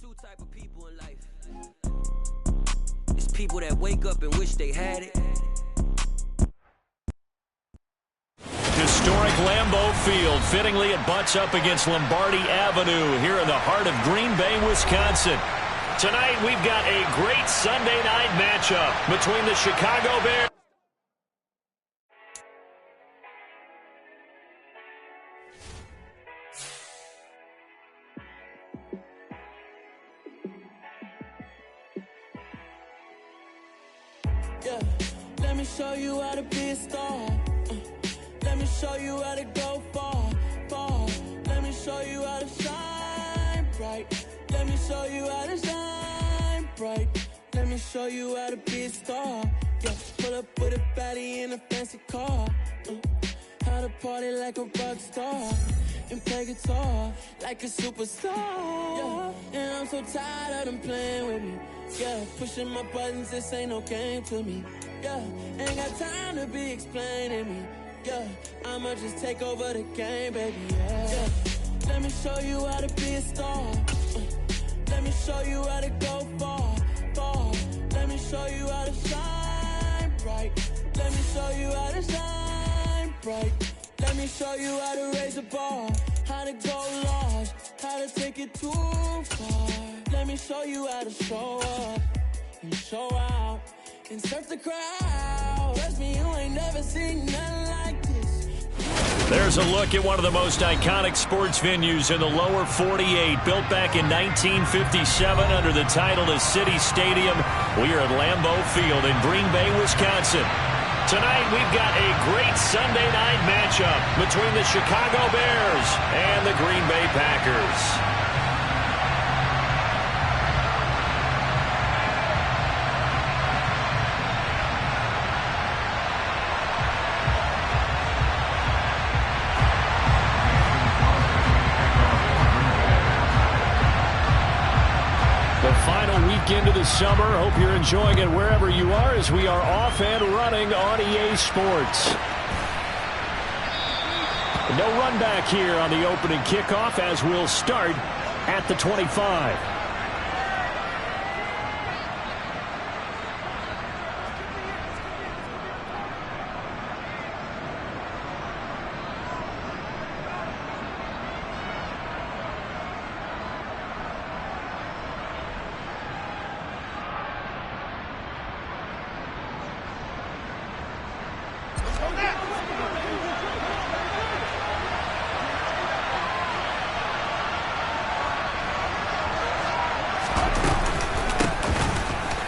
two type of people in life. It's people that wake up and wish they had it. Historic Lambeau Field. Fittingly, it butts up against Lombardi Avenue here in the heart of Green Bay, Wisconsin. Tonight, we've got a great Sunday night matchup between the Chicago Bears. Yeah, let me show you how to be a star. Let me show you how to go far, far. Let me show you how to shine bright. Let me show you how to shine bright. Let me show you how to be a star. Yeah, pull up with a baddie in a fancy car. How to party like a rock star and play guitar like a superstar. Yeah, and I'm so tired of them playing with me. Yeah, pushing my buttons, this ain't no game to me. Yeah, ain't got time to be explaining me. Yeah, I'ma just take over the game, baby. Yeah, let me show you how to be a star. Let me show you how to go far, far. Let me show you how to shine bright. Let me show you how to shine bright. Let me show you how to raise the bar, how to go large, how to take it too far. Let me show you how to show up and show out and surf the crowd. Trust me, you ain't never seen nothing like this. There's a look at one of the most iconic sports venues in the lower 48, built back in 1957 under the title of City Stadium. We are at Lambeau Field in Green Bay, Wisconsin. Tonight, we've got a great Sunday night matchup between the Chicago Bears and the Green Bay Packers. Into the summer. Hope you're enjoying it wherever you are as we are off and running on EA Sports. No run back here on the opening kickoff as we'll start at the 25.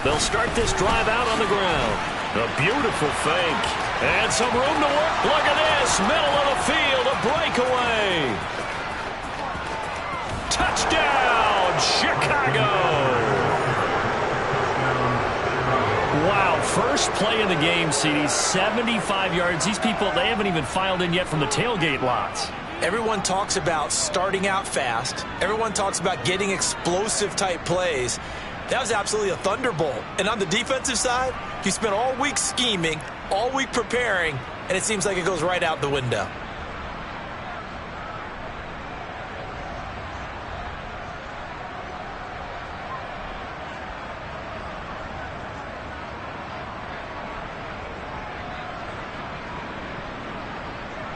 They'll start this drive out on the ground. A beautiful fake. And some room to work. Look at this. Middle of the field. A breakaway. Touchdown, Chicago. Wow, first play of the game, CD. 75 yards. These people, they haven't even filed in yet from the tailgate lots. Everyone talks about starting out fast. Everyone talks about getting explosive type plays. That was absolutely a thunderbolt. And on the defensive side, he spent all week scheming, all week preparing, and it seems like it goes right out the window.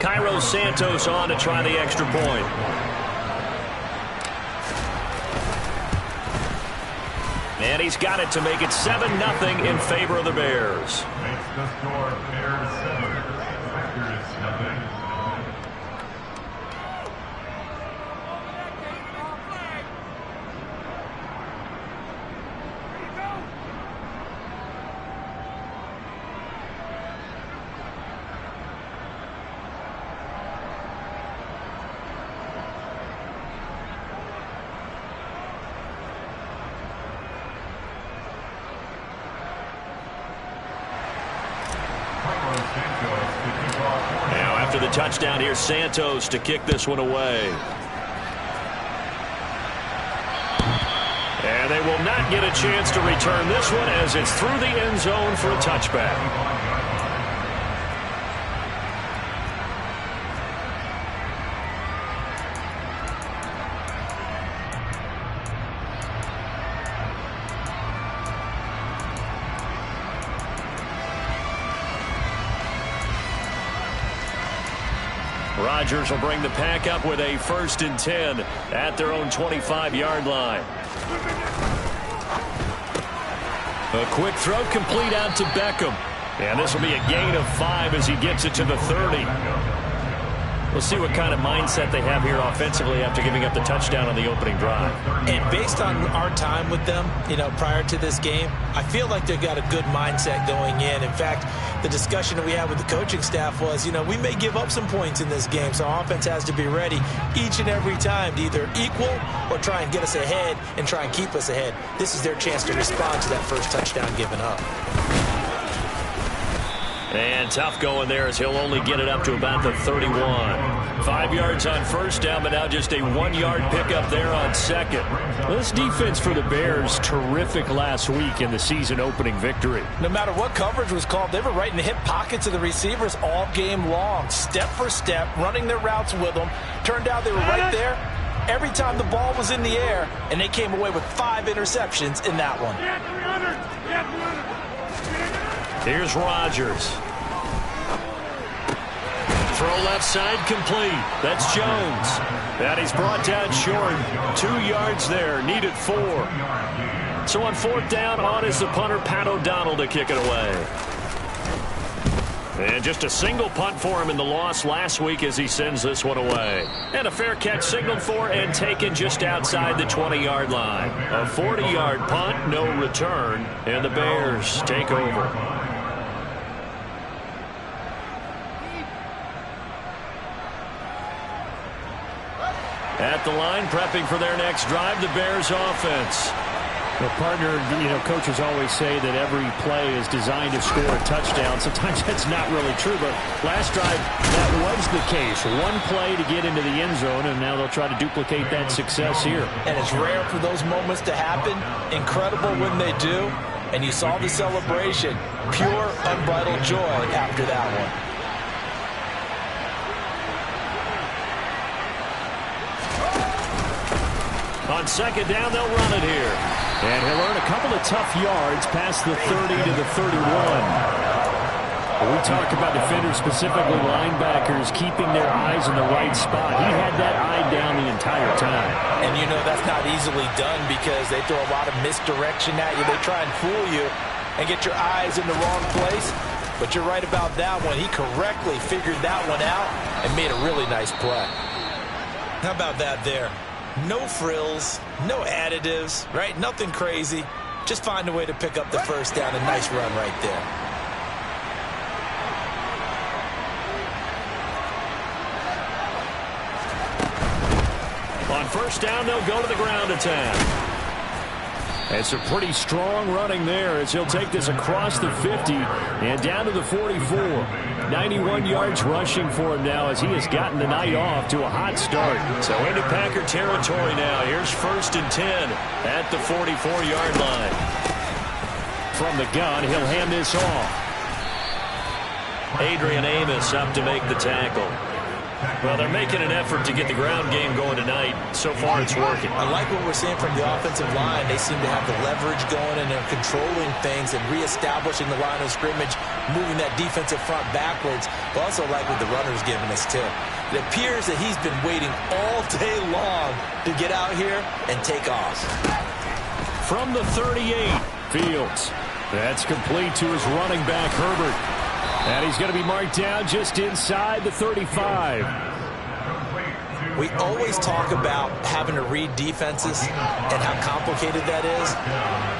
Cairo Santos on to try the extra point. And he's got it to make it 7-0 in favor of the Bears. Makes the score Bears 7, Packers 0. Now after the touchdown, here's Santos to kick this one away. And they will not get a chance to return this one as it's through the end zone for a touchback. Rodgers will bring the pack up with a 1st and 10 at their own 25-yard line. A quick throw complete out to Beckham. And this will be a gain of 5 as he gets it to the 30. We'll see what kind of mindset they have here offensively after giving up the touchdown on the opening drive. And based on our time with them, prior to this game, I feel like they've got a good mindset going in. In fact, the discussion that we had with the coaching staff was, we may give up some points in this game, so our offense has to be ready each and every time to either equal or try and get us ahead and try and keep us ahead. This is their chance to respond to that first touchdown given up. And tough going there as he'll only get it up to about the 31. 5 yards on 1st down, but now just a 1-yard pickup there on 2nd. Well, this defense for the Bears, terrific last week in the season opening victory. No matter what coverage was called, they were right in the hip pockets of the receivers all game long, step for step, running their routes with them. Turned out they were right there every time the ball was in the air, and they came away with 5 interceptions in that one. Here's Rodgers. Throw left side complete. That's Jones. And he's brought down short. 2 yards there. Needed 4. So on 4th down, on is the punter, Pat O'Donnell, to kick it away. And just a single punt for him in the loss last week as he sends this one away. And a fair catch signaled for and taken just outside the 20-yard line. A 40-yard punt, no return, and the Bears take over. At the line, prepping for their next drive, the Bears offense. Well, partner, coaches always say that every play is designed to score a touchdown. Sometimes that's not really true, but last drive, that was the case. One play to get into the end zone, and now they'll try to duplicate that success here. And it's rare for those moments to happen. Incredible when they do. And you saw the celebration. Pure, unbridled joy after that one. On 2nd down, they'll run it here. And he'll earn a couple of tough yards past the 30 to the 31. We talk about defenders, specifically linebackers, keeping their eyes in the right spot. He had that eye down the entire time. And that's not easily done because they throw a lot of misdirection at you. They try and fool you and get your eyes in the wrong place. But you're right about that one. He correctly figured that one out and made a really nice play. How about that there? No frills, no additives, right? Nothing crazy. Just find a way to pick up the 1st down. A nice run right there. On 1st down, they'll go to the ground attack. It's a pretty strong running there as he'll take this across the 50 and down to the 44. 91 yards rushing for him now as he has gotten the night off to a hot start. So into Packer territory now. Here's 1st and 10 at the 44-yard line. From the gun, he'll hand this off. Adrian Amos up to make the tackle. Well, they're making an effort to get the ground game going tonight. So far, it's working. I like what we're seeing from the offensive line. They seem to have the leverage going, and they're controlling things and reestablishing the line of scrimmage, moving that defensive front backwards. But also like what the runner's giving us, too. It appears that he's been waiting all day long to get out here and take off. From the 38, Fields. That's complete to his running back, Herbert. And he's going to be marked down just inside the 35. We always talk about having to read defenses and how complicated that is.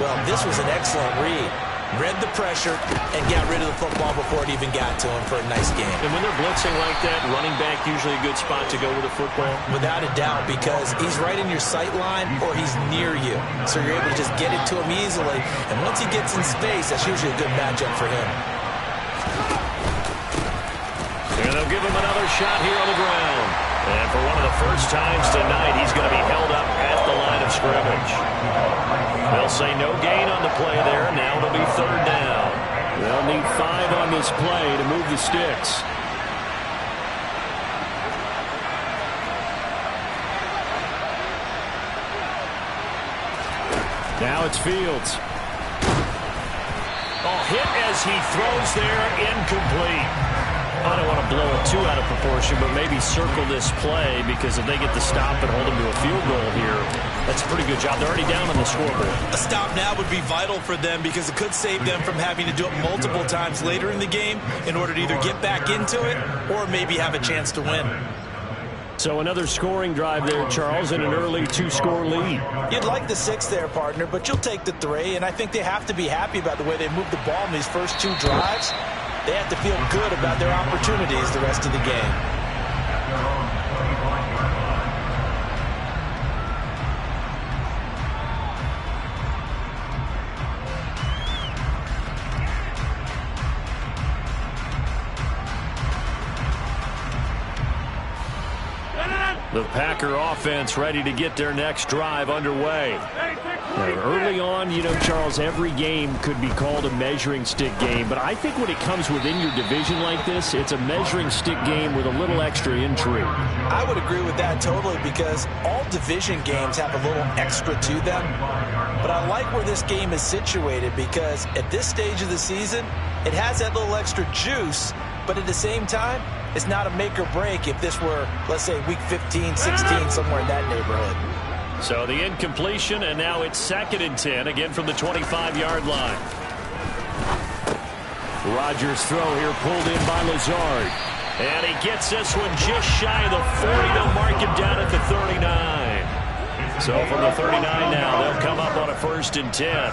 Well, this was an excellent read. Read the pressure and got rid of the football before it even got to him for a nice game. And when they're blitzing like that, running back usually a good spot to go with the football? Without a doubt, because he's right in your sight line or he's near you. So you're able to just get it to him easily. And once he gets in space, that's usually a good matchup for him. And they'll give him another shot here on the ground. And for one of the first times tonight, he's going to be held up at the line of scrimmage. They'll say no gain on the play there. Now it'll be 3rd down. They'll need 5 on this play to move the sticks. Now it's Fields. Oh, hit as he throws there, incomplete. I don't want to blow it too out of proportion, but maybe circle this play, because if they get the stop and hold them to a field goal here, that's a pretty good job. They're already down on the scoreboard. A stop now would be vital for them, because it could save them from having to do it multiple times later in the game in order to either get back into it or maybe have a chance to win. So another scoring drive there, Charles, and an early 2-score lead. You'd like the 6 there, partner, but you'll take the 3, and I think they have to be happy about the way they moved the ball in these first 2 drives. They have to feel good about their opportunities the rest of the game. The Packer offense ready to get their next drive underway. Early on, Charles, every game could be called a measuring stick game, but I think when it comes within your division like this, it's a measuring stick game with a little extra intrigue. I would agree with that totally, because all division games have a little extra to them. But I like where this game is situated, because at this stage of the season, it has that little extra juice, but at the same time, it's not a make or break if this were, let's say, week 15, 16, somewhere in that neighborhood. So the incompletion, and now it's 2nd and 10, again from the 25-yard line. Rodgers' throw here pulled in by Lazard. And he gets this one just shy of the 40. They'll mark him down at the 39. So from the 39 now, they'll come up on a 1st and 10.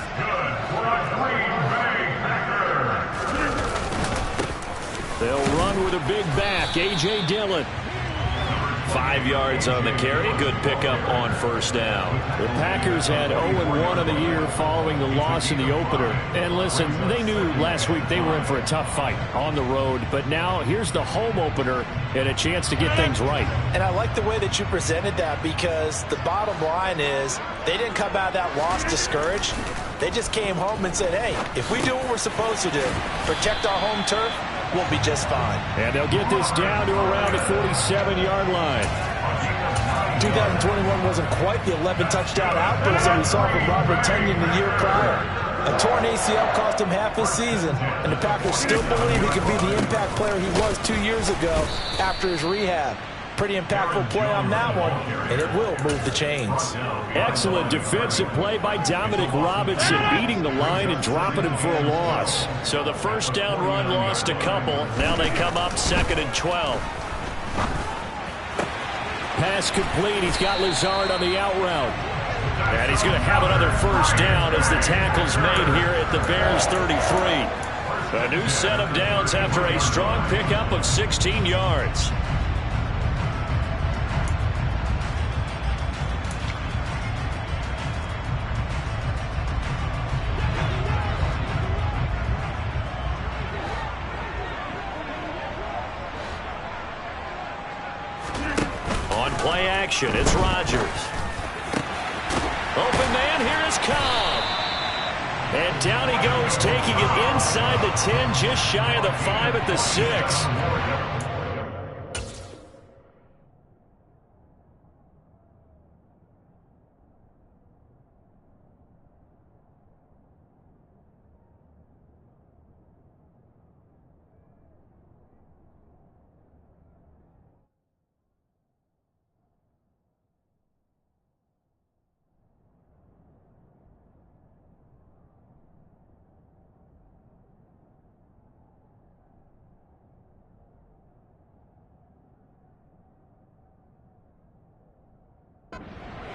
They'll run with a big back, A.J. Dillon. 5 yards on the carry. Good pickup on 1st down. The Packers had 0-1 of the year following the loss in the opener. And listen, they knew last week they were in for a tough fight on the road. But now here's the home opener and a chance to get things right. And I like the way that you presented that, because the bottom line is they didn't come out of that loss discouraged. They just came home and said, hey, if we do what we're supposed to do, protect our home turf, we'll be just fine. And they'll get this down to around the 47-yard line. 2021 wasn't quite the 11-touchdown outburst that we saw from Robert Tonyan the year prior. A torn ACL cost him half his season, and the Packers still believe he could be the impact player he was 2 years ago after his rehab. Pretty impactful play on that one, and it will move the chains. Excellent defensive play by Dominic Robinson, beating the line and dropping him for a loss. So the 1st down run lost a couple. Now they come up 2nd and 12. Pass complete. He's got Lazard on the out route. And he's going to have another 1st down as the tackle's made here at the Bears 33. A new set of downs after a strong pickup of 16 yards. Play action. It's Rodgers. Open man. Here is Cobb. And down he goes, taking it inside the 10, just shy of the 5 at the 6.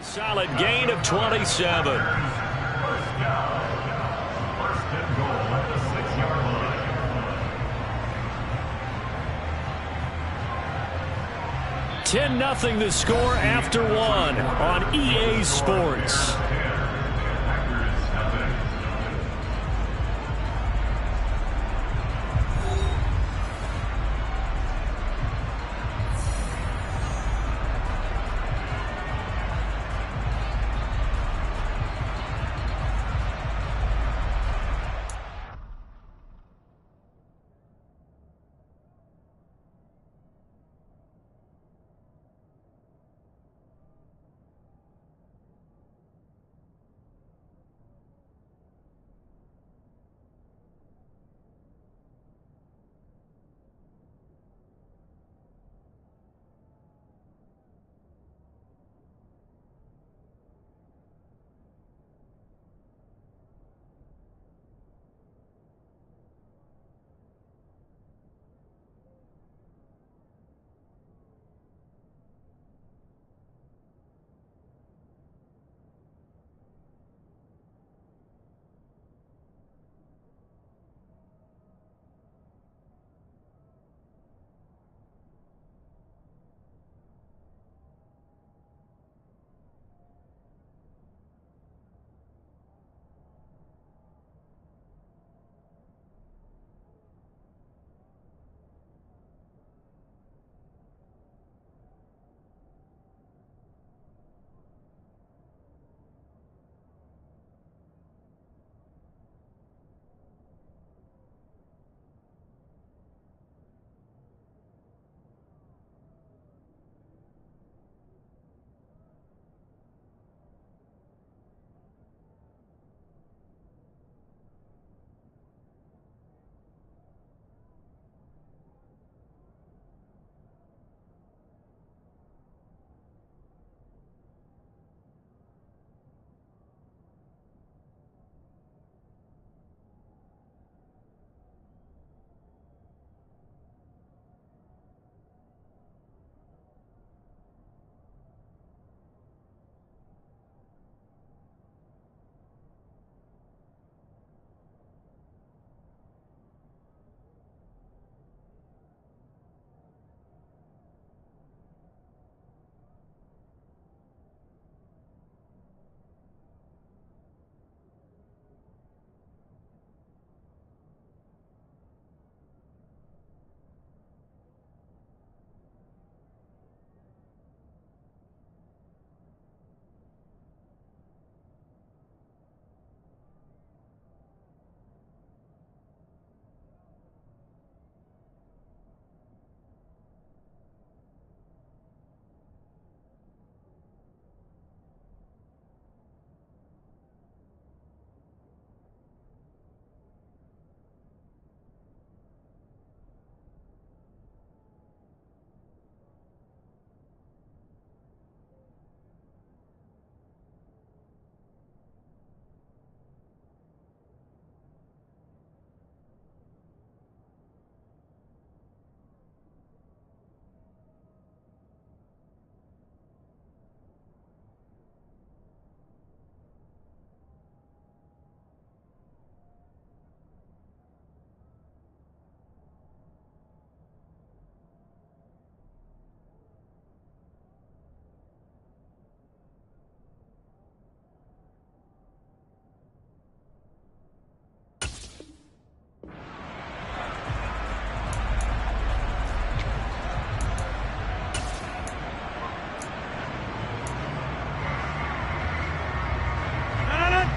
Solid gain of 27. First and goal at the 6-yard line. 10-0 the score after 1 on EA Sports.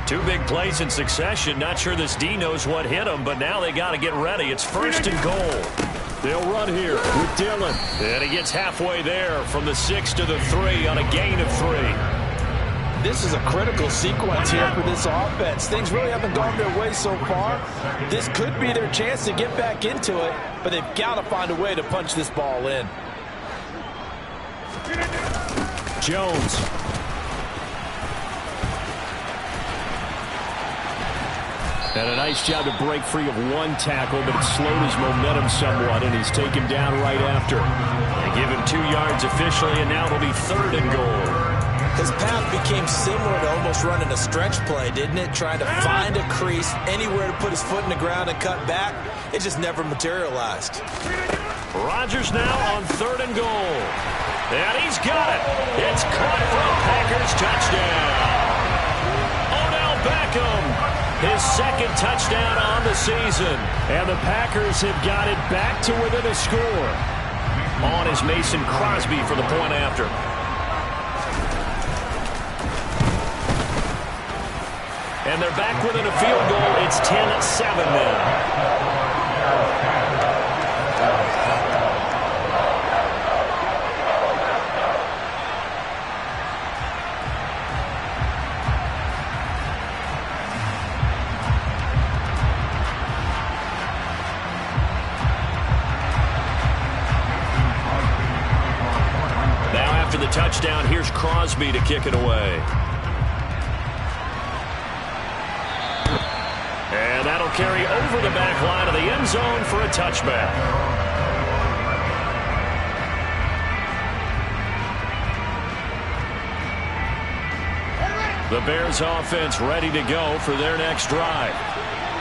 Two big plays in succession. Not sure this D knows what hit him, but now they got to get ready. It's 1st and goal. They'll run here with Dillon. And he gets halfway there from the 6 to the 3 on a gain of 3. This is a critical sequence here for this offense. Things really haven't gone their way so far. This could be their chance to get back into it, but they've got to find a way to punch this ball in. Jones. And a nice job to break free of one tackle, but it slowed his momentum somewhat, and he's taken down right after. They give him 2 yards officially, and now it'll be 3rd and goal. His path became similar to almost running a stretch play, didn't it? Trying to find a crease, anywhere to put his foot in the ground and cut back. It just never materialized. Rodgers now on 3rd and goal. And he's got it. It's caught for a Packers touchdown. Odell Beckham. His 2nd touchdown on the season. And the Packers have got it back to within a score. On is Mason Crosby for the point after. And they're back within a field goal. It's 10-7 now. After the touchdown, here's Crosby to kick it away. And that'll carry over the back line of the end zone for a touchback. The Bears offense ready to go for their next drive.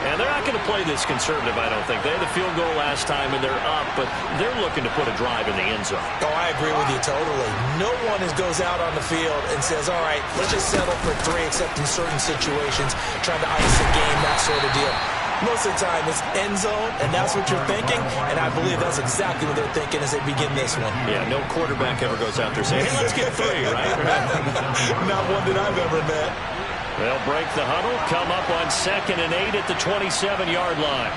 And they're not going to play this conservative, I don't think. They had the field goal last time, and they're up, but they're looking to put a drive in the end zone. Oh, I agree with you totally. No one goes out on the field and says, all right, let's just settle for 3, except in certain situations, trying to ice the game, that sort of deal. Most of the time, it's end zone, and that's what you're thinking, and I believe that's exactly what they're thinking as they begin this one. Yeah, no quarterback ever goes out there saying, hey, let's get 3, right? Not one that I've ever met. They'll break the huddle, come up on 2nd and 8 at the 27-yard line.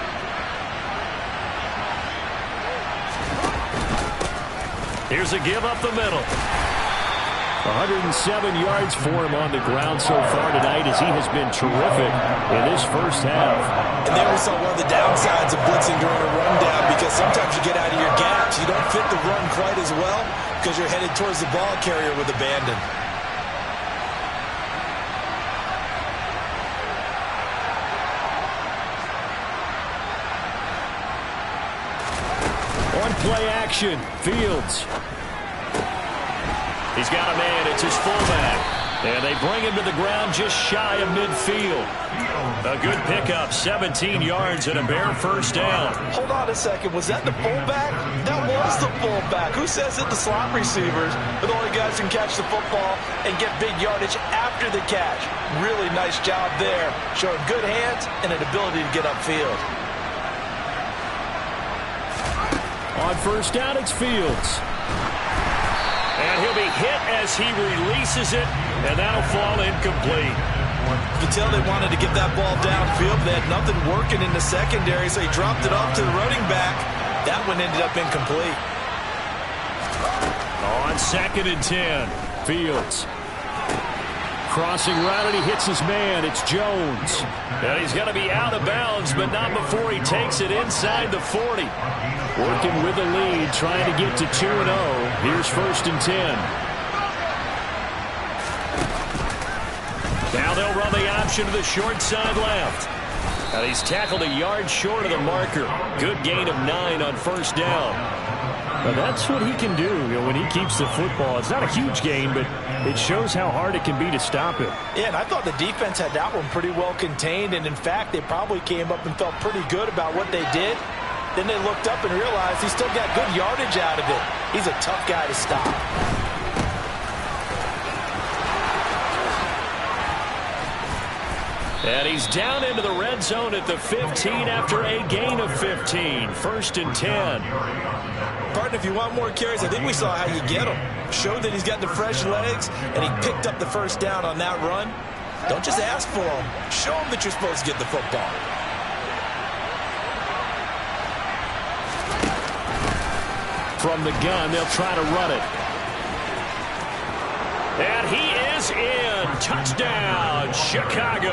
Here's a give up the middle. 107 yards for him on the ground so far tonight as he has been terrific in this first half. And there we saw one of the downsides of blitzing during a rundown, because sometimes you get out of your gaps. You don't fit the run quite as well because you're headed towards the ball carrier with abandon. On play action, Fields. He's got a man. It's his fullback. And they bring him to the ground just shy of midfield. A good pickup, 17 yards and a Bear first down. Hold on a second. Was that the fullback? That was the fullback. Who says that the slot receivers are the only guys who can catch the football and get big yardage after the catch? Really nice job there. Showing good hands and an ability to get upfield. On first down, it's Fields. And he'll be hit as he releases it, and that'll fall incomplete. You can tell they wanted to get that ball downfield, but they had nothing working in the secondary, so he dropped it off to the running back. That one ended up incomplete. On 2nd and 10, Fields. Crossing route, and he hits his man. It's Jones. And he's going to be out of bounds, but not before he takes it inside the 40. Working with the lead, trying to get to 2-0. Here's 1st and 10. Now they'll run the option to the short side left. And he's tackled a yard short of the marker. Good gain of 9 on first down. Well, that's what he can do, when he keeps the football. It's not a huge gain, but it shows how hard it can be to stop him. Yeah, and I thought the defense had that one pretty well contained, and in fact, they probably came up and felt pretty good about what they did. Then they looked up and realized he still got good yardage out of it. He's a tough guy to stop. And he's down into the red zone at the 15 after a gain of 15. 1st and 10. Partner, if you want more carries, I think we saw how you get them. Showed that he's got the fresh legs, and he picked up the first down on that run. Don't just ask for them. Show them that you're supposed to get the football. From the gun, they'll try to run it. And he is in. Touchdown, Chicago.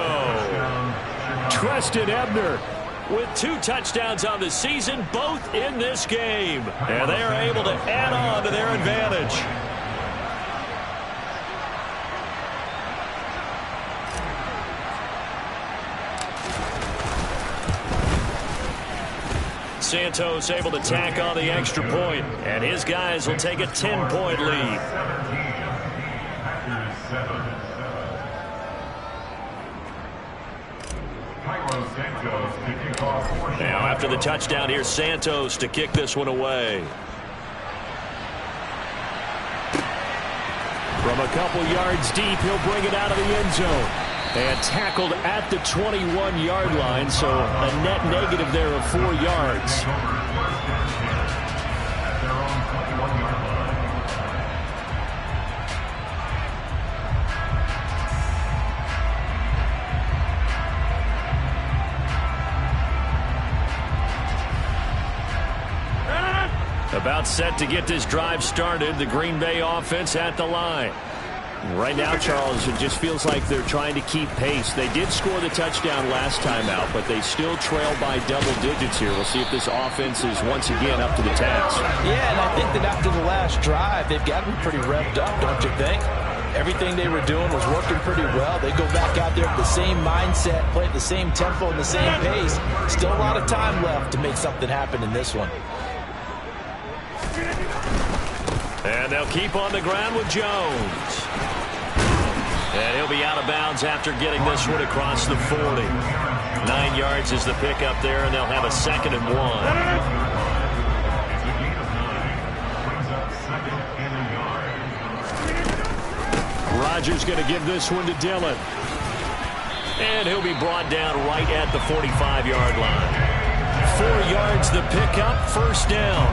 Treston Ebner with 2 touchdowns on the season, both in this game. And they are able to add on to their advantage. Santos able to tack on the extra point, and his guys will take a 10-point lead. Now after the touchdown, here's Santos to kick this one away. From a couple yards deep, he'll bring it out of the end zone. And tackled at the 21-yard line, so a net negative there of 4 yards. About set to get this drive started, the Green Bay offense at the line. Right now, Charles, it just feels like they're trying to keep pace. They did score the touchdown last time out, but they still trail by double digits here. We'll see if this offense is once again up to the task. Yeah, and I think that after the last drive, they've gotten pretty revved up, don't you think? Everything they were doing was working pretty well. They go back out there with the same mindset, play at the same tempo and the same pace. Still a lot of time left to make something happen in this one. And they'll keep on the ground with Jones. And he'll be out of bounds after getting this one across the 40. 9 yards is the pickup there, and they'll have a 2nd and 1. Rodgers going to give this one to Dillon. And he'll be brought down right at the 45-yard line. 4 yards the pickup, 1st down.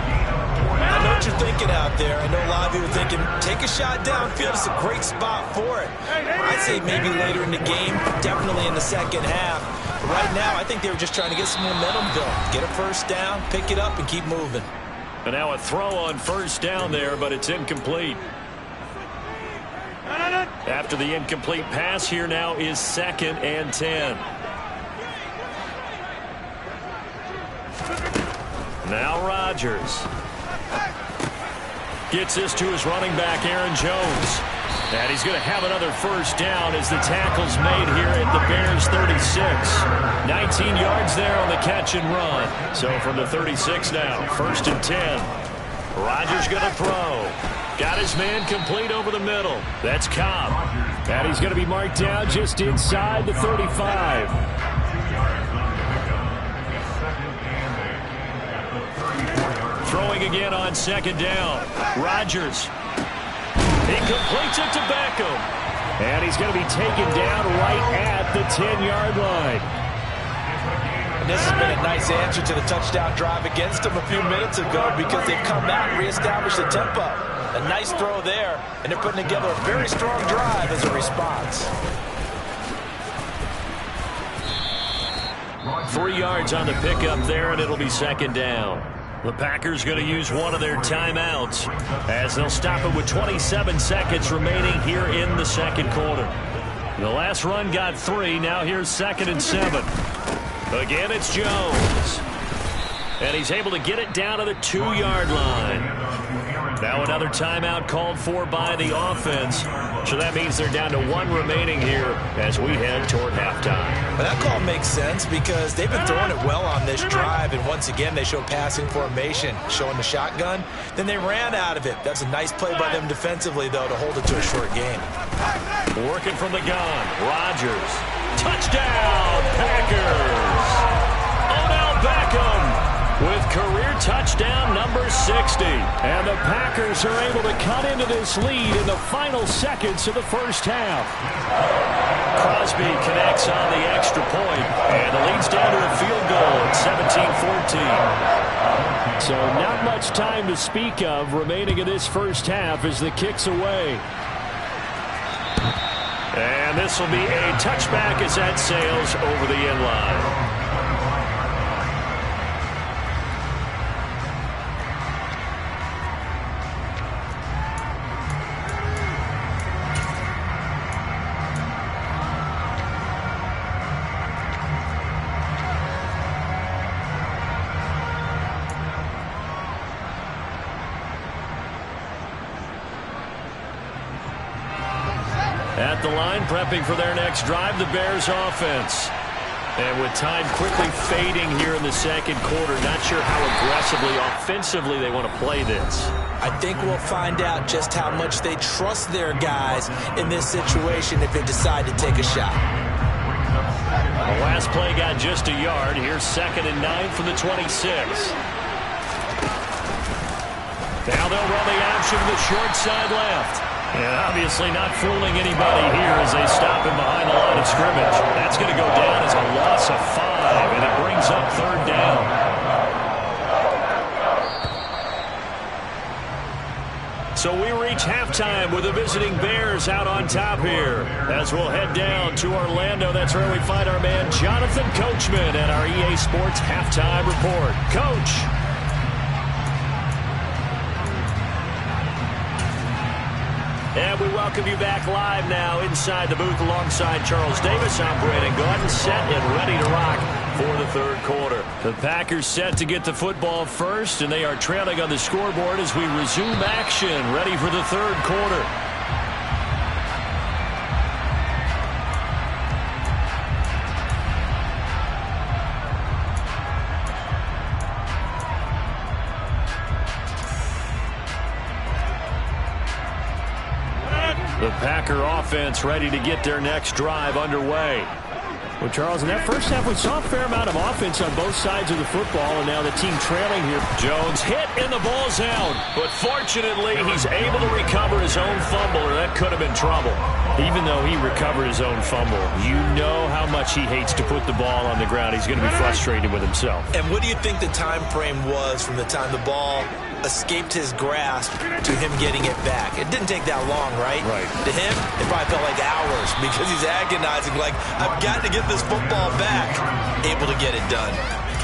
I know what you're thinking out there. I know a lot of you are thinking, take a shot downfield. It's a great spot for it. I'd say maybe later in the game, definitely in the second half. But right now, I think they were just trying to get some momentum built. Get a 1st down, pick it up, and keep moving. And now a throw on 1st down there, but it's incomplete. After the incomplete pass, here now is 2nd and 10. Now Rodgers gets this to his running back, Aaron Jones. And he's going to have another 1st down as the tackle's made here at the Bears 36. 19 yards there on the catch and run. So from the 36 now, 1st and 10. Rodgers going to throw. Got his man complete over the middle. That's Cobb. And he's going to be marked down just inside the 35. Throwing again on 2nd down. Rodgers. He completes it to Beckham. And he's going to be taken down right at the 10-yard line. And this has been a nice answer to the touchdown drive against them a few minutes ago because they've come out and reestablished the tempo. A nice throw there, and they're putting together a very strong drive as a response. 3 yards on the pickup there, and it'll be 2nd down. The Packers going to use one of their timeouts as they'll stop it with 27 seconds remaining here in the 2nd quarter. The last run got 3. Now here's 2nd and 7. Again, it's Jones. And he's able to get it down to the 2-yard line. Now another timeout called for by the offense. So that means they're down to 1 remaining here as we head toward halftime. But that call makes sense because they've been throwing it well on this drive. And once again, they show passing formation, showing the shotgun. Then they ran out of it. That's a nice play by them defensively, though, to hold it to a short game. Working from the gun. Rodgers. Touchdown, Packers. Odell Beckham with career touchdown number 60. And the Packers are able to cut into this lead in the final seconds of the 1st half. Crosby connects on the extra point, and the lead's down to a field goal at 17-14. So not much time to speak of remaining in this 1st half as the kick's away. And this will be a touchback as that sails over the end line. At the line, prepping for their next drive, the Bears offense. And with time quickly fading here in the second quarter, not sure how aggressively, offensively they want to play this. I think we'll find out just how much they trust their guys in this situation if they decide to take a shot. The last play got just a yard. Here's 2nd and 9 from the 26. Now they'll run the option to the short side left. And obviously not fooling anybody here as they stop him behind the line of scrimmage. That's going to go down as a loss of 5, and it brings up 3rd down. So we reach halftime with the visiting Bears out on top here. As we'll head down to Orlando, that's where we find our man Jonathan Coachman at our EA Sports Halftime Report. Coach. And we welcome you back live now inside the booth alongside Charles Davis. I'm Brandon Gaudin, set and ready to rock for the 3rd quarter. The Packers set to get the football first, and they are trailing on the scoreboard as we resume action, ready for the 3rd quarter. The Packer offense ready to get their next drive underway. Well, Charles, in that first half, we saw a fair amount of offense on both sides of the football, and now the team trailing here. Jones hit, and the ball's out. But fortunately, he's able to recover his own fumble, or that could have been trouble. Even though he recovered his own fumble, you know how much he hates to put the ball on the ground. He's going to be frustrated with himself. And what do you think the time frame was from the time the ball escaped his grasp to him getting it back? It didn't take that long, right? Right. To him, it probably felt like hours because he's agonizing, like, I've got to get this football back. Able to get it done.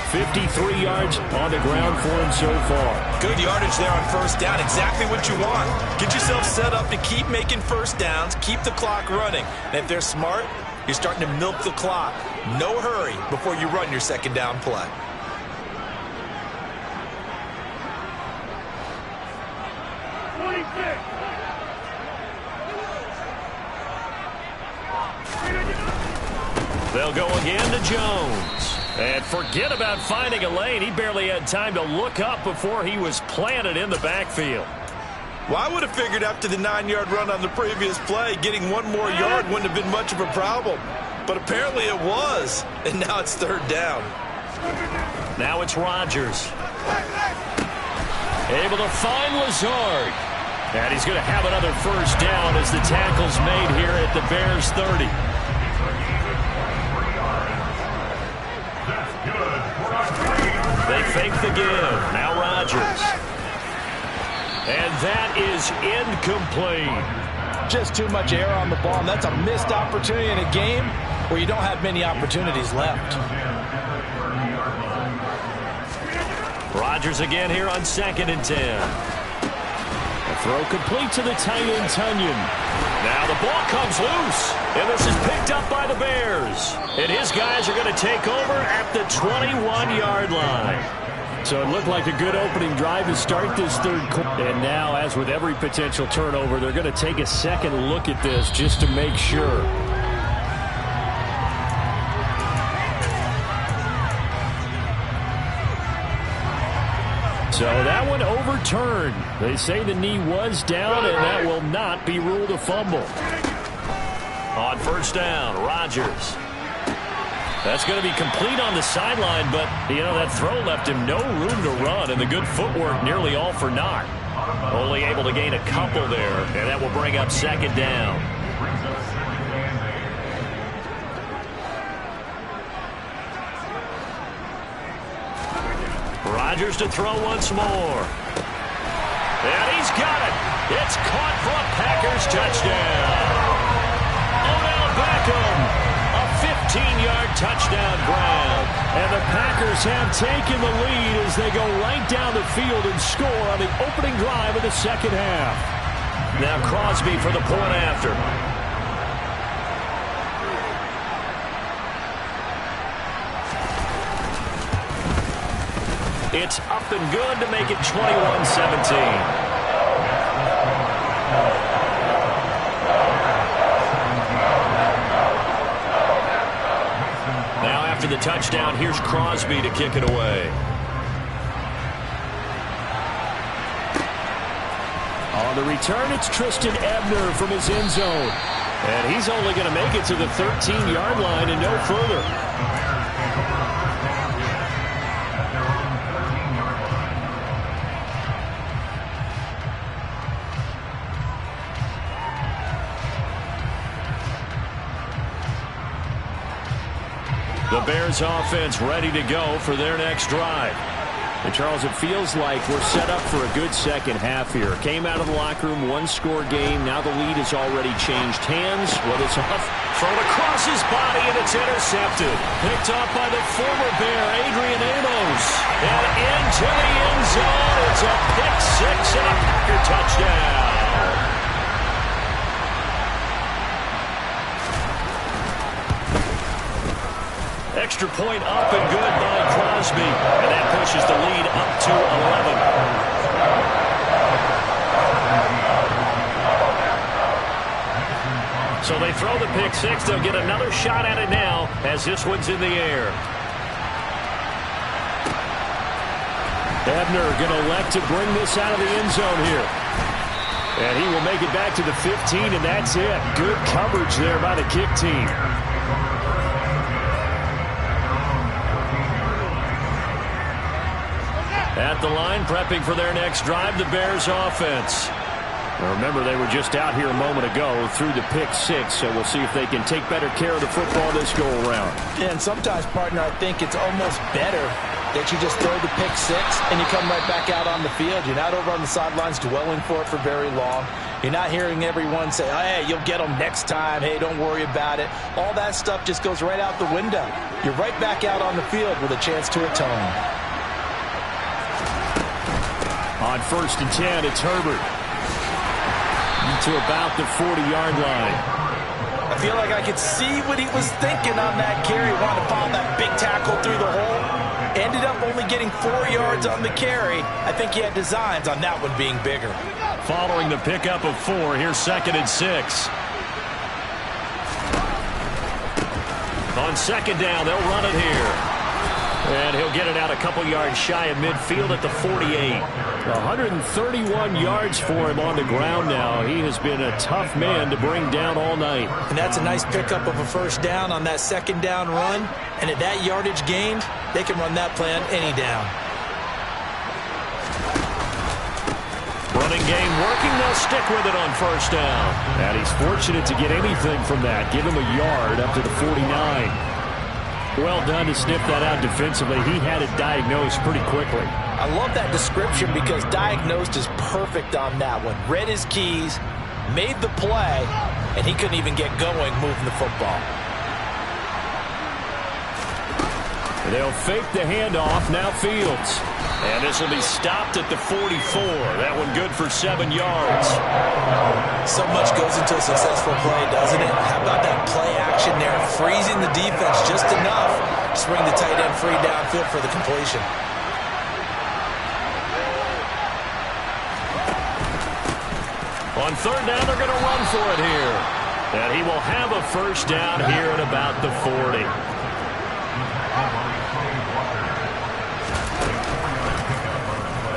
53 yards on the ground for him so far. Good yardage there on 1st down. Exactly what you want. Get yourself set up to keep making 1st downs, keep the clock running. And if they're smart, you're starting to milk the clock. No hurry before you run your 2nd down play. They'll go again to Jones. And forget about finding a lane. He barely had time to look up before he was planted in the backfield. Well, I would have figured after the 9-yard run on the previous play, getting 1 more yard wouldn't have been much of a problem. But apparently it was. And now it's 3rd down. Now it's Rodgers. Able to find Lazard. And he's going to have another 1st down as the tackle's made here at the Bears 30. They fake the give. Now Rodgers. And that is incomplete. Just too much air on the ball, and that's a missed opportunity in a game where you don't have many opportunities left. Rodgers again here on 2nd and 10. A throw complete to the tight end, Tunyon. Now the ball comes loose, and this is picked up by the Bears. And his guys are going to take over at the 21-yard line. So it looked like a good opening drive to start this 3rd quarter. And now, as with every potential turnover, they're going to take a second look at this just to make sure. So that one overturned. They say the knee was down, and that will not be ruled a fumble. On 1st down, Rodgers. That's going to be complete on the sideline, but, you know, that throw left him no room to run, and the good footwork nearly all for naught. Only able to gain a couple there, and that will bring up 2nd down. Rodgers to throw once more. And he's got it. It's caught for a Packers touchdown. Oh, Beckham. A 15-yard touchdown grab. And the Packers have taken the lead as they go right down the field and score on the opening drive of the second half. Now Crosby for the point after. It's up and good to make it 21-17. Now after the touchdown, here's Crosby to kick it away. On the return, it's Tristan Ebner from his end zone. And he's only going to make it to the 13-yard line and no further. The Bears offense ready to go for their next drive. And Charles, it feels like we're set up for a good second half here. Came out of the locker room, one-score game. Now the lead has already changed hands. Well, it's off. Thrown across his body, and it's intercepted. Picked up by the former Bear, Adrian Amos. And into the end zone. It's a pick six and a Packer touchdown. Extra point up and good by Crosby. And that pushes the lead up to 11. So they throw the pick six. They'll get another shot at it now as this one's in the air. Ebner going to elect to bring this out of the end zone here. And he will make it back to the 15, and that's it. Good coverage there by the kick team. At the line, prepping for their next drive, the Bears offense. Now remember, they were just out here a moment ago through the pick six, so we'll see if they can take better care of the football this go-around. Yeah, and sometimes, partner, I think it's almost better that you just throw the pick six and you come right back out on the field. You're not over on the sidelines dwelling for it for very long. You're not hearing everyone say, hey, you'll get them next time. Hey, don't worry about it. All that stuff just goes right out the window. You're right back out on the field with a chance to atone. On 1st and 10, it's Herbert. To about the 40-yard line. I feel like I could see what he was thinking on that carry. Wanted to follow that big tackle through the hole. Ended up only getting 4 yards on the carry. I think he had designs on that one being bigger. Following the pickup of 4, here's 2nd and 6. On 2nd down, they'll run it here. And he'll get it out a couple yards shy of midfield at the 48. 131 yards for him on the ground now. He has been a tough man to bring down all night. And that's a nice pickup of a first down on that 2nd down run. And at that yardage gained, they can run that play on any down. Running game working. They'll stick with it on 1st down. And he's fortunate to get anything from that. Give him a yard up to the 49. Well done to sniff that out defensively. He had it diagnosed pretty quickly. I love that description because diagnosed is perfect on that one. Read his keys, made the play, and he couldn't even get going moving the football. They'll fake the handoff. Now Fields. And this will be stopped at the 44. That one good for 7 yards. So much goes into a successful play, doesn't it? How about that play action there? Freezing the defense just enough to bring the tight end free downfield for the completion. On 3rd down, they're going to run for it here. And he will have a 1st down here at about the 40.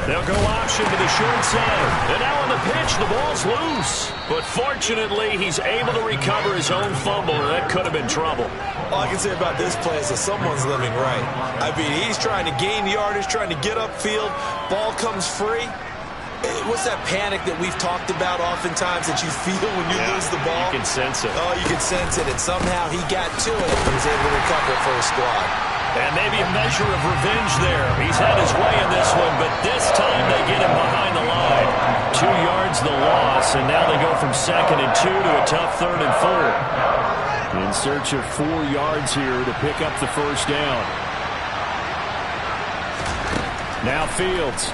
They'll go option to the short side. And now on the pitch, the ball's loose. But fortunately, he's able to recover his own fumble, or that could have been trouble. All I can say about this play is that someone's living right. I mean, he's trying to gain yardage, trying to get upfield. Ball comes free. What's that panic that we've talked about oftentimes that you feel when you lose the ball? You can sense it. Oh, you can sense it. And somehow he got to it and was able to recover it for his squad. And maybe a measure of revenge there. He's had his way in this one, but this time they get him behind the line. 2 yards records the loss, and now they go from 2nd and 2 to a tough 3rd and 4. In search of 4 yards here to pick up the first down. Now Fields.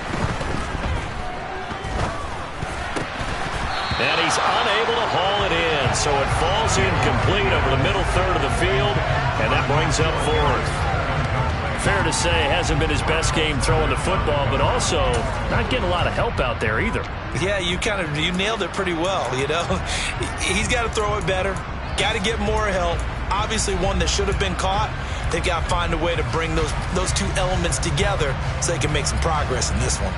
And he's unable to haul it in, so it falls incomplete over the middle third of the field, and that brings up 4th. Fair to say, hasn't been his best game throwing the football, but also not getting a lot of help out there either. Yeah, you nailed it pretty well, you know. He's got to throw it better, got to get more help. Obviously one that should have been caught. They've got to find a way to bring those two elements together so they can make some progress in this one.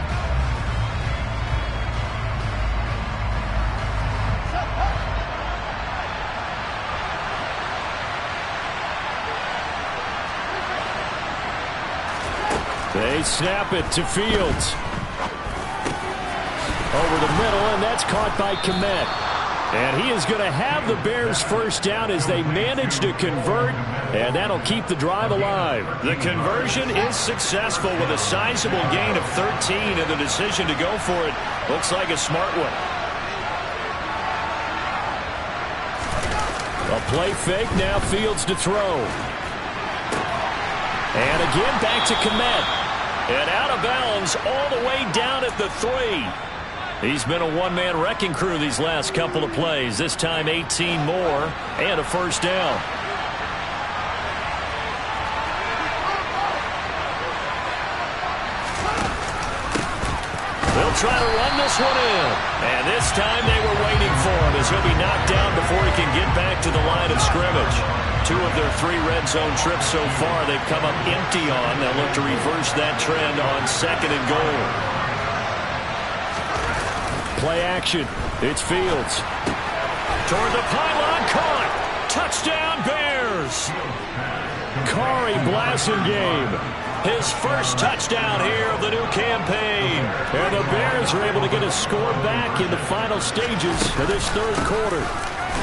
They snap it to Fields. Over the middle, and that's caught by Kmet. And he is going to have the Bears first down as they manage to convert, and that'll keep the drive alive. The conversion is successful with a sizable gain of 13, and the decision to go for it looks like a smart one. A play fake, now Fields to throw. And again back to Kmet. And out of bounds all the way down at the 3. He's been a one-man wrecking crew these last couple of plays. This time 18 more and a first down. They'll try to run this one in. And this time they were waiting for him as he'll be knocked down before he can get back to the line of scrimmage. 2 of their 3 red zone trips so far they've come up empty on. They'll look to reverse that trend on 2nd and goal. Play action. It's Fields. Toward the pylon, caught. Touchdown Bears. Kari Blasingame. His first touchdown here of the new campaign. And the Bears are able to get a score back in the final stages of this 3rd quarter.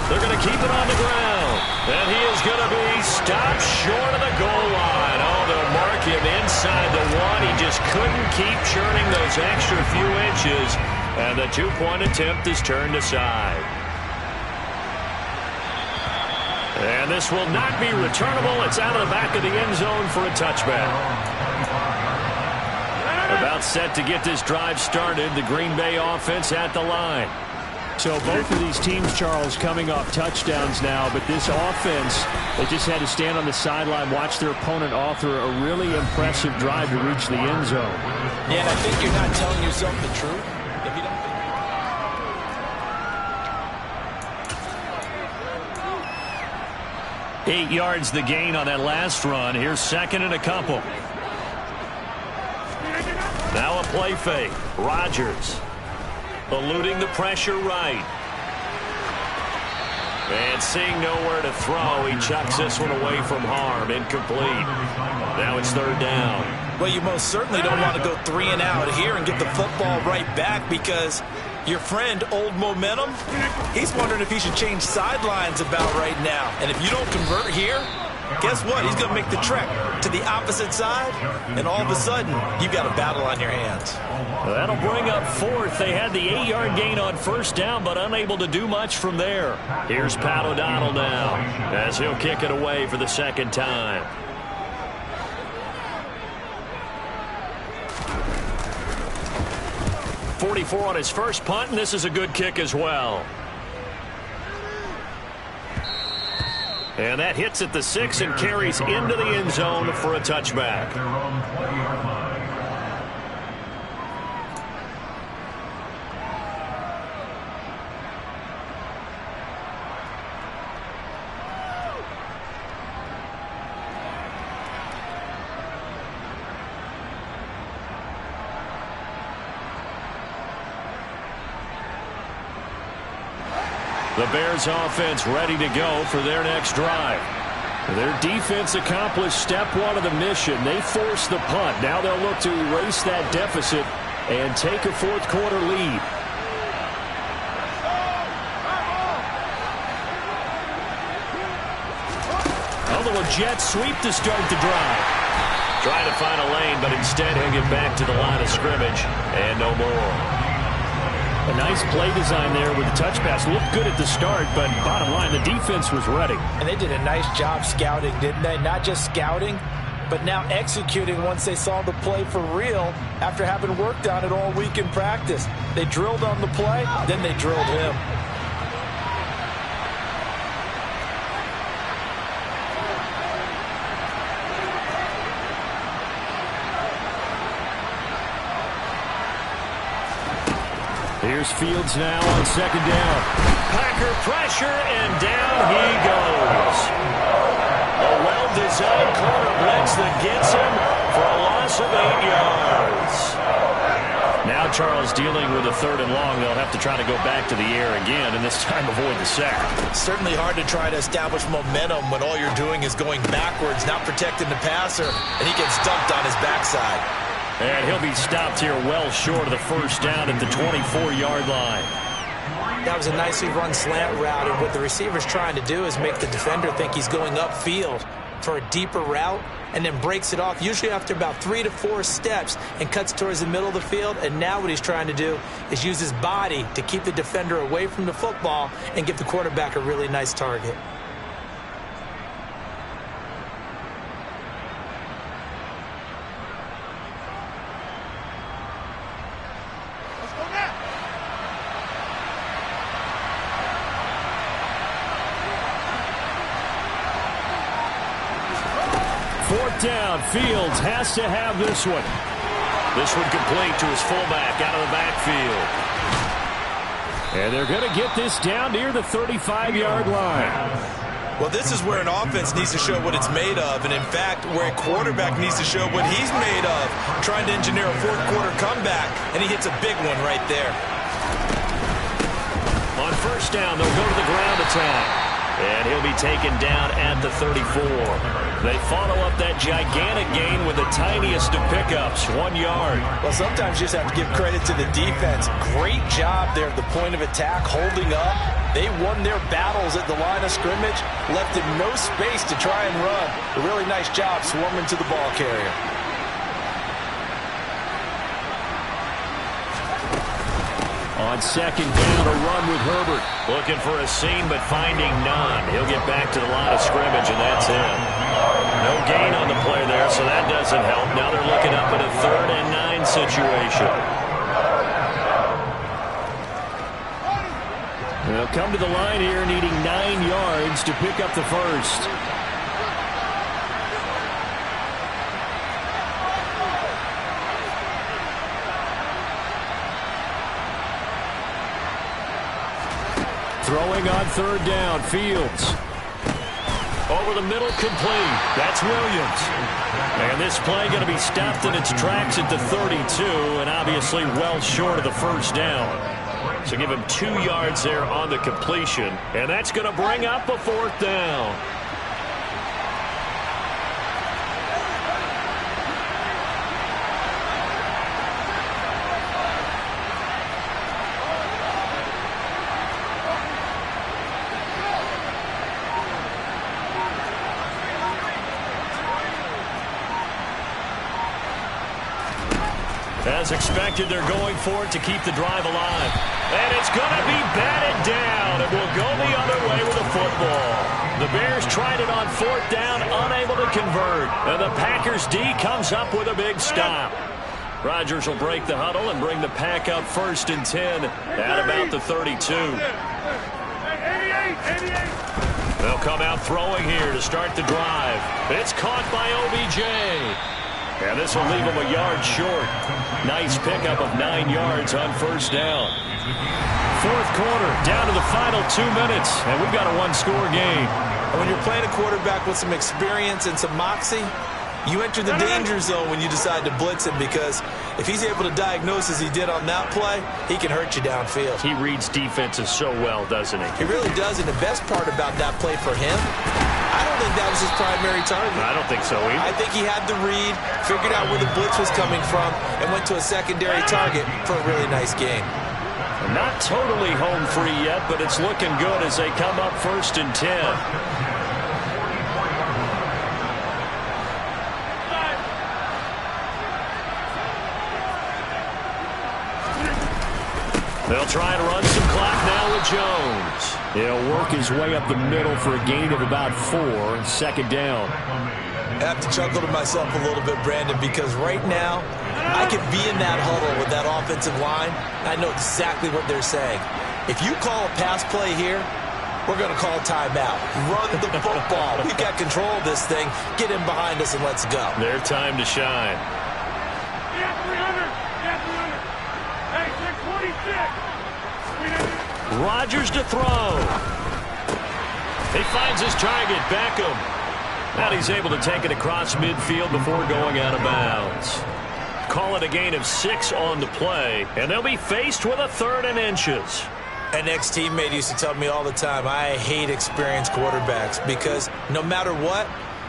They're going to keep it on the ground. And he is going to be stopped short of the goal line. Oh, they'll mark him inside the 1. He just couldn't keep churning those extra few inches. And the 2-point attempt is turned aside. And this will not be returnable. It's out of the back of the end zone for a touchback. About set to get this drive started. The Green Bay offense at the line. So both of these teams, Charles, coming off touchdowns now, but this offense, they just had to stand on the sideline, watch their opponent author a really impressive drive to reach the end zone. Yeah, and I think you're not telling yourself the truth if you don't think. 8 yards the gain on that last run. Here's 2nd and a couple. Now a play fake. Rodgers. Eluding the pressure right. And seeing nowhere to throw, he chucks this one away from harm. Incomplete. Now it's 3rd down. Well, you most certainly don't want to go 3 and out here and get the football right back because your friend, Old Momentum, he's wondering if he should change sidelines about right now. And if you don't convert here, guess what? He's going to make the trek to the opposite side, and all of a sudden, you've got a battle on your hands. That'll bring up 4th. They had the 8-yard gain on 1st down, but unable to do much from there. Here's Pat O'Donnell now, as he'll kick it away for the 2nd time. .44 on his first punt, and this is a good kick as well. And that hits at the 6 and carries into the end zone for a touchback. The Bears offense ready to go for their next drive. Their defense accomplished step 1 of the mission. They forced the punt. Now they'll look to erase that deficit and take a 4th quarter lead. A little jet sweep to start the drive. Trying to find a lane, but instead he'll get back to the line of scrimmage and no more. A nice play design there with the touch pass. Looked good at the start, but bottom line, the defense was ready. And they did a nice job scouting, didn't they? Not just scouting, but now executing once they saw the play for real after having worked on it all week in practice. They drilled on the play, then they drilled him. Here's Fields now on second down. Packer pressure, and down he goes. A well-designed corner blitz that gets him for a loss of 8 yards. Now Charles dealing with a 3rd and long. They'll have to try to go back to the air again, and this time avoid the sack. Certainly hard to try to establish momentum when all you're doing is going backwards, not protecting the passer, and he gets dumped on his backside. And he'll be stopped here well short of the first down at the 24-yard line. That was a nicely run slant route, and what the receiver's trying to do is make the defender think he's going upfield for a deeper route, and then breaks it off, usually after about 3 to 4 steps, and cuts towards the middle of the field. And now what he's trying to do is use his body to keep the defender away from the football and give the quarterback a really nice target. Down. Fields has to have this one. This one complete to his fullback out of the backfield. And they're going to get this down near the 35-yard line. Well, this is where an offense needs to show what it's made of, and in fact, where a quarterback needs to show what he's made of, trying to engineer a fourth-quarter comeback, and he hits a big one right there. On first down, they'll go to the ground attack. And he'll be taken down at the 34. They follow up that gigantic gain with the tiniest of pickups, 1 yard. Well, sometimes you just have to give credit to the defense. Great job there at the point of attack, holding up. They won their battles at the line of scrimmage, left him no space to try and run. A really nice job swarming to the ball carrier. On second down, a run with Herbert. Looking for a seam, but finding none. He'll get back to the line of scrimmage, and that's it. No gain on the play there, so that doesn't help. Now they're looking up at a 3rd and 9 situation. They'll come to the line here, needing 9 yards to pick up the first. Throwing on 3rd down, Fields. Over the middle, complete. That's Williams. And this play going to be stopped in its tracks at the 32, and obviously well short of the first down. So give him 2 yards there on the completion, and that's going to bring up a 4th down. As expected, they're going for it to keep the drive alive. And it's going to be batted down. It will go the other way with a football. The Bears tried it on 4th down, unable to convert. And the Packers D comes up with a big stop. Rodgers will break the huddle and bring the Pack up 1st and 10 at about the 32. They'll come out throwing here to start the drive. It's caught by OBJ. And this will leave him a yard short. Nice pickup of 9 yards on first down. 4th quarter, down to the final 2 minutes, and we've got a one-score game. And when you're playing a quarterback with some experience and some moxie, you enter the danger zone when you decide to blitz him, because if he's able to diagnose as he did on that play, he can hurt you downfield. He reads defenses so well, doesn't he? He really does, and the best part about that play for him, I don't think that was his primary target. I don't think so either. I think he had the read, figured out where the blitz was coming from, and went to a secondary target for a really nice game. Not totally home free yet, but it's looking good as they come up 1st and 10. They'll try and run some clock now with Jones. He'll work his way up the middle for a gain of about 4, and second down. I have to chuckle to myself a little bit, Brandon, because right now I could be in that huddle with that offensive line. I know exactly what they're saying. If you call a pass play here, we're going to call timeout. Run the football. We've got control of this thing. Get in behind us and let's go. Their time to shine. Yeah, 300. Hey, 626. Rodgers to throw. He finds his target, Beckham. And he's able to take it across midfield before going out of bounds. Call it a gain of 6 on the play, and they'll be faced with a 3rd and inches. An ex-teammate used to tell me all the time, I hate experienced quarterbacks because no matter what,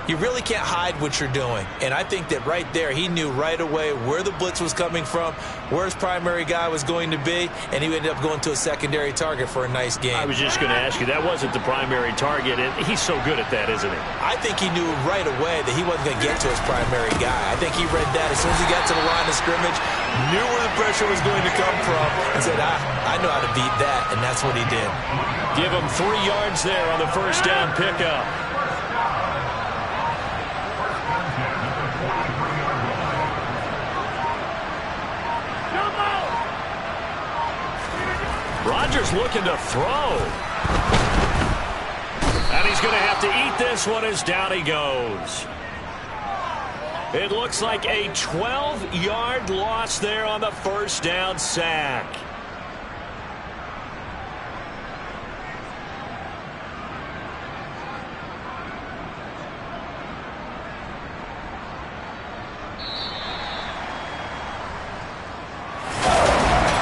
you really can't hide what you're doing. And I think that right there, he knew right away where the blitz was coming from, where his primary guy was going to be, and he ended up going to a secondary target for a nice game. I was just going to ask you, that wasn't the primary target, and he's so good at that, isn't he? I think he knew right away that he wasn't going to get to his primary guy. I think he read that as soon as he got to the line of scrimmage, knew where the pressure was going to come from, and said, I know how to beat that, and that's what he did. Give him 3 yards there on the first down pickup. Rodgers looking to throw. And he's going to have to eat this one as down he goes. It looks like a 12-yard loss there on the first down sack.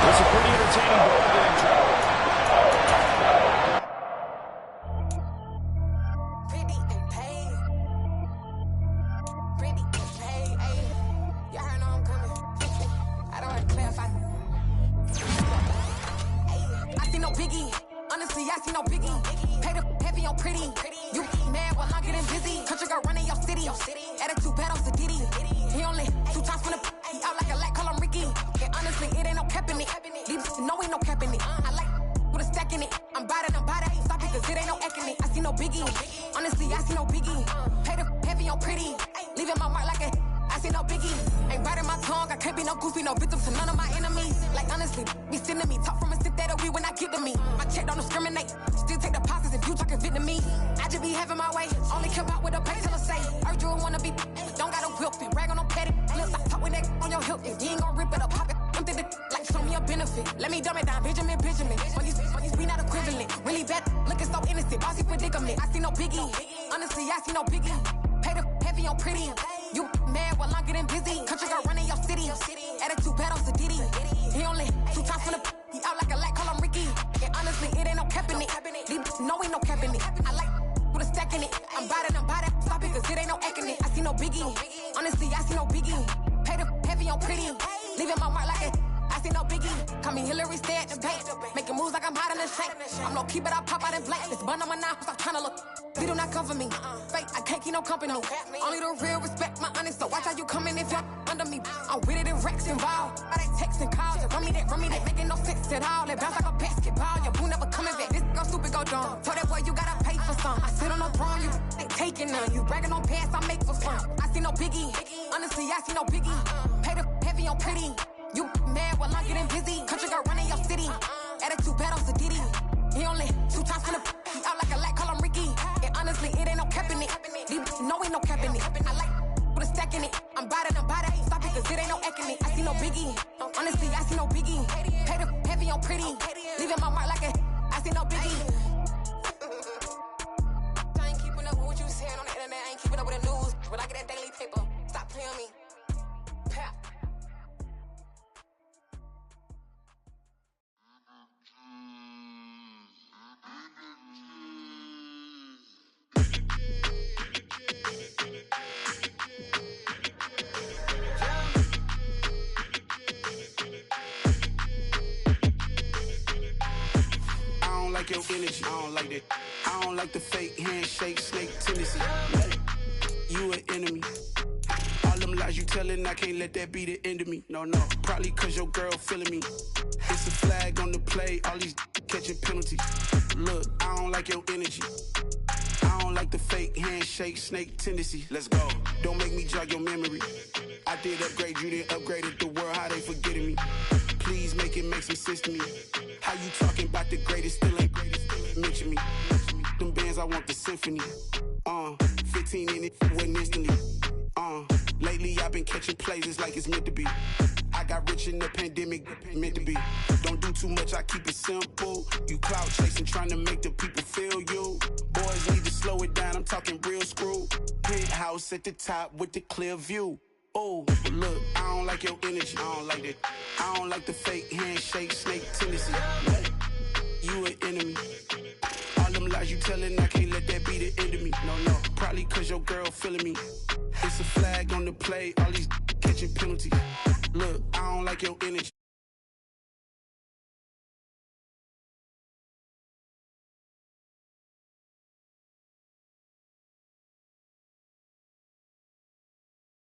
It's a pretty entertaining ball game. Your energy, I don't like that. I don't like the fake handshake, snake tendency. You an enemy. All them lies you telling, I can't let that be the end of me. No, probably cause your girl feeling me. It's a flag on the play, all these catching penalties. Look, I don't like your energy. I don't like the fake handshake, snake tendency. Let's go. Don't make me jog your memory. I did upgrade, you didn't upgrade it. The world, how they forgetting me. Please make it make some sense to me. How you talking about the greatest, still ain't greatest? Mention me. Them bands, I want the symphony. 15 in it, went instantly. Lately I've been catching plays, it's like it's meant to be. I got rich in the pandemic, meant to be. Don't do too much, I keep it simple. You clout chasing, trying to make the people feel you. Boys need to slow it down, I'm talking real screw. Penthouse at the top with the clear view. Oh, look, I don't like your energy. I don't like that. I don't like the fake handshake, snake tendency. You an enemy. All them lies you telling, I can't let that be the end of me. No, probably cause your girl feeling me. It's a flag on the play, all these catching penalties. Look, I don't like your energy.